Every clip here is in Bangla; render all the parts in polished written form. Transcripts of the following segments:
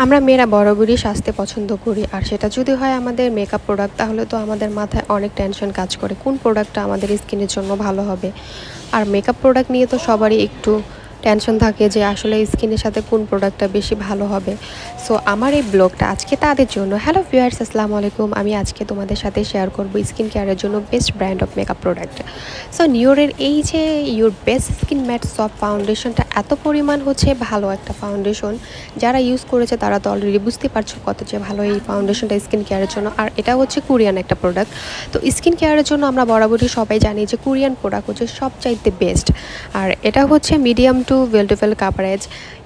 আমরা মেয়েরা বরাবরই সাজতে পছন্দ করি, আর সেটা যদি হয় আমাদের মেকআপ প্রোডাক্ট, তাহলে তো আমাদের মাথায় অনেক টেনশন কাজ করে কোন প্রোডাক্টটা আমাদের স্কিনের জন্য ভালো হবে। আর মেকআপ প্রোডাক্ট নিয়ে তো সবারই একটু টেনশন থাকে যে আসলে স্কিনের সাথে কোন প্রোডাক্টটা বেশি ভালো হবে। সো আমার এই ব্লগটা আজকে তাদের জন্য। হ্যালো ভিউয়ার্স, আসসালামু আলাইকুম। আমি আজকে তোমাদের সাথে শেয়ার করব স্কিন কেয়ারের জন্য best brand of makeup product. So নিওরের এই যে your best skin matte soft ফাউন্ডেশনটা এত পরিমাণ হচ্ছে ভালো একটা ফাউন্ডেশন, যারা ইউজ করেছে তারা তো অলরেডি বুঝতে পারছো কত যে ভালো এই ফাউন্ডেশনটা স্কিন কেয়ারের জন্য। আর এটা হচ্ছে কোরিয়ান একটা প্রোডাক্ট। তো স্কিন কেয়ারের জন্য আমরা বরাবরই সবাই জানি যে কোরিয়ান প্রোডাক্ট হচ্ছে সবচাইতে বেস্ট। আর এটা হচ্ছে medium to well to well coverage.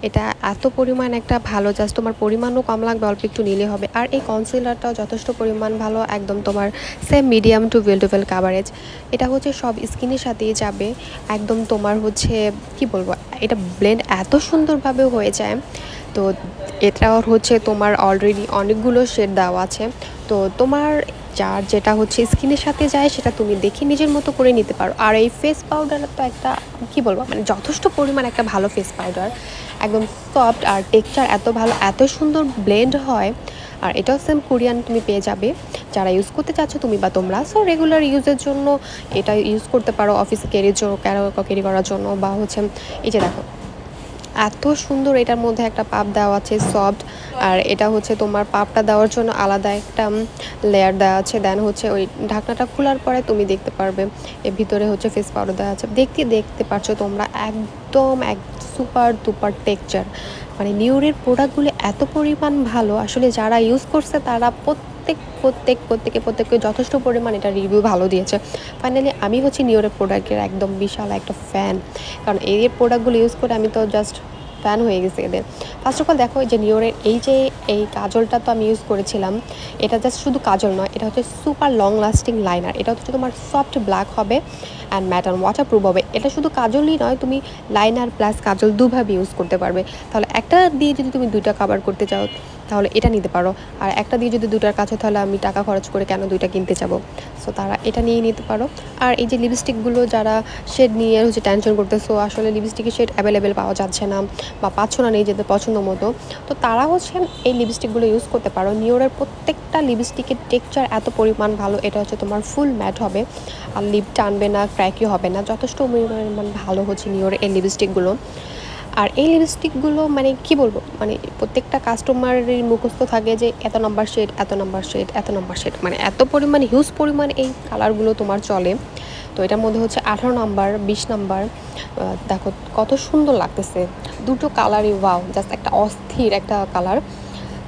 এটা এত পরিমাণ একটা ভালো, জাস্ট তোমার পরিমাণও কম লাগবে, অল্প একটু নিলে হবে। আর এই কনসিলারটাও যথেষ্ট পরিমাণ ভালো, একদম তোমার same medium to well to well coverage. এটা হচ্ছে সব স্কিনের সাথেই যাবে, একদম তোমার হচ্ছে কি বলবো, এটা ব্লেন্ড এত সুন্দরভাবে হয়ে যায়। তো এটাও হচ্ছে তোমার অলরেডি অনেকগুলো শেড দেওয়া আছে। তো তোমার যার যেটা হচ্ছে স্কিনের সাথে যায় সেটা তুমি দেখে নিজের মতো করে নিতে পারো। আর এই ফেস পাউডার তো একটা কি বলবো, মানে যথেষ্ট পরিমাণ একটা ভালো ফেস পাউডার, একদম সফট আর টেক্সচার এত ভালো, এত সুন্দর ব্লেন্ড হয়। আর এটাও সেম কোরিয়ান তুমি পেয়ে যাবে যারা ইউজ করতে চাচ্ছ তুমি বা তোমরা। সো রেগুলার ইউজের জন্য এটা ইউজ করতে পারো, অফিসে ক্যারি করার জন্য, বা হচ্ছে এই যে দেখো এত সুন্দর এটার মধ্যে একটা পাপ দেওয়া আছে সফট। আর এটা হচ্ছে তোমার পাপটা দেওয়ার জন্য আলাদা একটা লেয়ার দেওয়া আছে। দেন হচ্ছে ওই ঢাকনাটা খোলার পরে তুমি দেখতে পারবে এর ভিতরে হচ্ছে ফেস পাউডার দেওয়া আছে। দেখতে পারছো তোমরা, একদম এক সুপার দুপার টেক্সচার। মানে নিউরের প্রোডাক্টগুলো এত পরিমাণ ভালো, আসলে যারা ইউজ করছে তারা প্রত্যেকে যথেষ্ট পরিমাণ এটা রিভিউ ভালো দিয়েছে। ফাইনালি আমি হচ্ছে নিওরের প্রোডাক্টের একদম বিশাল একটা ফ্যান, কারণ এই প্রোডাক্টগুলো ইউজ করে আমি তো জাস্ট ফ্যান হয়ে গেছে এদের। ফার্স্ট অফ অল দেখো যে নিওরের এই কাজলটা তো আমি ইউজ করেছিলাম। এটা জাস্ট শুধু কাজল নয়, এটা হচ্ছে সুপার লং লাস্টিং লাইনার। এটা হচ্ছে তোমার সফট ব্ল্যাক হবে অ্যান্ড ম্যাট অ্যান্ড ওয়াটারপ্রুফ হবে। এটা শুধু কাজলই নয়, তুমি লাইনার প্লাস কাজল দুভাবে ইউজ করতে পারবে। তাহলে একটা দিয়ে যদি তুমি দুইটা কভার করতে চাও তাহলে এটা নিতে পারো। আর একটা দিয়ে যদি দুটার কাছে, তাহলে আমি টাকা খরচ করে কেন দুইটা কিনতে যাবো। সো তারা এটা নিয়ে নিতে পারো। আর এই যে লিপস্টিকগুলো যারা শেড নিয়ে হচ্ছে টেনশন করতেছো, আসলে লিপস্টিকের শেড অ্যাভেলেবেল পাওয়া যাচ্ছে না বা পাচ্ছ না নিজেদের পছন্দ মতো, তো তারা হচ্ছে এই লিপস্টিকগুলো ইউজ করতে পারো। নিওরের প্রত্যেকটা লিপস্টিকের টেক্সচার এত পরিমাণ ভালো, এটা হচ্ছে তোমার ফুল ম্যাট হবে আর লিপ টানবে না, ক্র্যাকি হবে না, যথেষ্ট পরিমাণ ভালো হচ্ছে নিওরের এই লিপস্টিকগুলো। আর এই লিপস্টিকগুলো মানে কি বলবো, মানে প্রত্যেকটা কাস্টমারের মুখস্থ থাকে যে এত নাম্বার শেড, এত নাম্বার শেড, এত নাম্বার শেড, মানে এত পরিমাণ হিউজ পরিমাণ এই কালারগুলো তোমার চলে। তো এটার মধ্যে হচ্ছে 18 নাম্বার, 20 নাম্বার। দেখো কত সুন্দর লাগতেছে দুটো কালারই, ওয়াও, জাস্ট একটা অস্থির একটা কালার।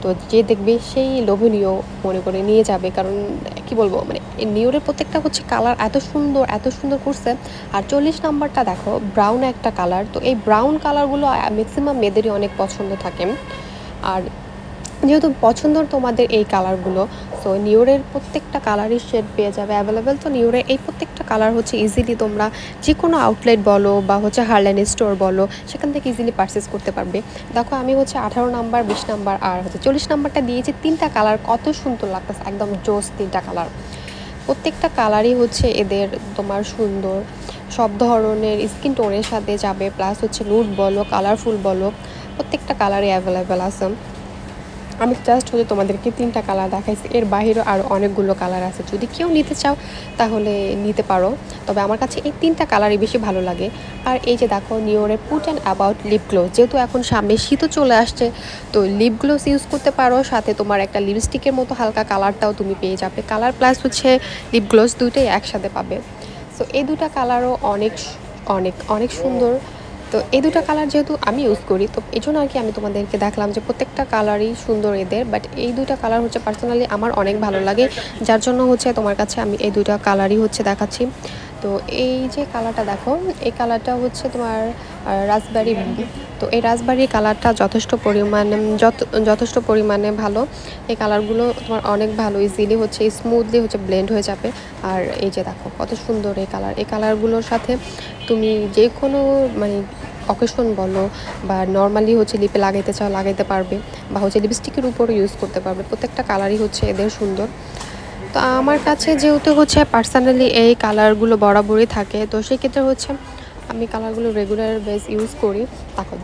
তো যে দেখবে সেই লোভনীয় মনে করে নিয়ে যাবে, কারণ কি বলবো, মানে নিওরের প্রত্যেকটা হচ্ছে কালার এত সুন্দর করছে। আর 40 নাম্বারটা দেখো ব্রাউন একটা কালার। তো এই ব্রাউন কালারগুলো ম্যাক্সিমাম মেয়েদেরই অনেক পছন্দ থাকে। আর যেহেতু পছন্দ তোমাদের এই কালারগুলো, সো নিওরের প্রত্যেকটা কালারই শেড পেয়ে যাবে অ্যাভেলেবেল। তো নিওরের এই প্রত্যেকটা কালার হচ্ছে ইজিলি তোমরা যে কোনো আউটলেট বলো বা হচ্ছে হারল্যান্ড স্টোর বলো, সেখান থেকে ইজিলি পারচেস করতে পারবে। দেখো আমি হচ্ছে 18 নাম্বার, 20 নাম্বার আর হচ্ছে 40 নাম্বারটা দিয়েছি। তিনটা কালার কত সুন্দর লাগতেছে, একদম জোস তিনটা কালার। প্রত্যেকটা কালারই হচ্ছে এদের তোমার সুন্দর, সব ধরনের স্কিন টোনের সাথে যাবে, প্লাস হচ্ছে নুড বলো, কালারফুল বলো, প্রত্যেকটা কালারই অ্যাভেলেবেল আছে। আমি জাস্ট হচ্ছে তোমাদেরকে তিনটা কালার দেখাইছি, এর বাইরেও আরও অনেকগুলো কালার আছে। যদি কেউ নিতে চাও তাহলে নিতে পারো, তবে আমার কাছে এই তিনটা কালারই বেশি ভালো লাগে। আর এই যে দেখো নিওরের put and about lip gloss, যেহেতু এখন সামনে শীতও চলে আসছে, তো লিপ গ্লোস ইউজ করতে পারো, সাথে তোমার একটা লিপস্টিকের মতো হালকা কালারটাও তুমি পেয়ে যাবে। কালার প্লাস হচ্ছে লিপ গ্লোস দুইটাই একসাথে পাবে। সো এই দুটা কালারও অনেক অনেক অনেক সুন্দর। তো এই দুটো কালার যেহেতু আমি ইউজ করি, তো এই জন্য আর কি আমি তোমাদেরকে দেখলাম যে প্রত্যেকটা কালারই সুন্দর এদের, বাট এই দুইটা কালার হচ্ছে পার্সোনালি আমার অনেক ভালো লাগে, যার জন্য হচ্ছে তোমার কাছে আমি এই দুইটা কালারই হচ্ছে দেখাচ্ছি। তো এই যে কালারটা দেখো, এই কালারটা হচ্ছে তোমার রাসবেরি। তো এই রাসবেরি কালারটা যথেষ্ট পরিমাণে ভালো। এই কালারগুলো তোমার অনেক ভালো, ইজিলি হচ্ছে স্মুথলি হচ্ছে ব্লেন্ড হয়ে যাবে। আর এই যে দেখো কত সুন্দর এই কালার, এই কালারগুলোর সাথে তুমি যে কোনো মানে অকেশন বলো বা নর্মালি হচ্ছে লিপে লাগাইতে চাও লাগাইতে পারবে, বা হচ্ছে লিপস্টিকের উপরও ইউজ করতে পারবে। প্রত্যেকটা কালারই হচ্ছে এদের সুন্দর। তো আমার কাছে যেহেতু হচ্ছে পার্সোনালি এই কালারগুলো বরাবরই থাকে, তো সেক্ষেত্রে হচ্ছে আমি কালারগুলো রেগুলার বেস ইউজ করি। দেখো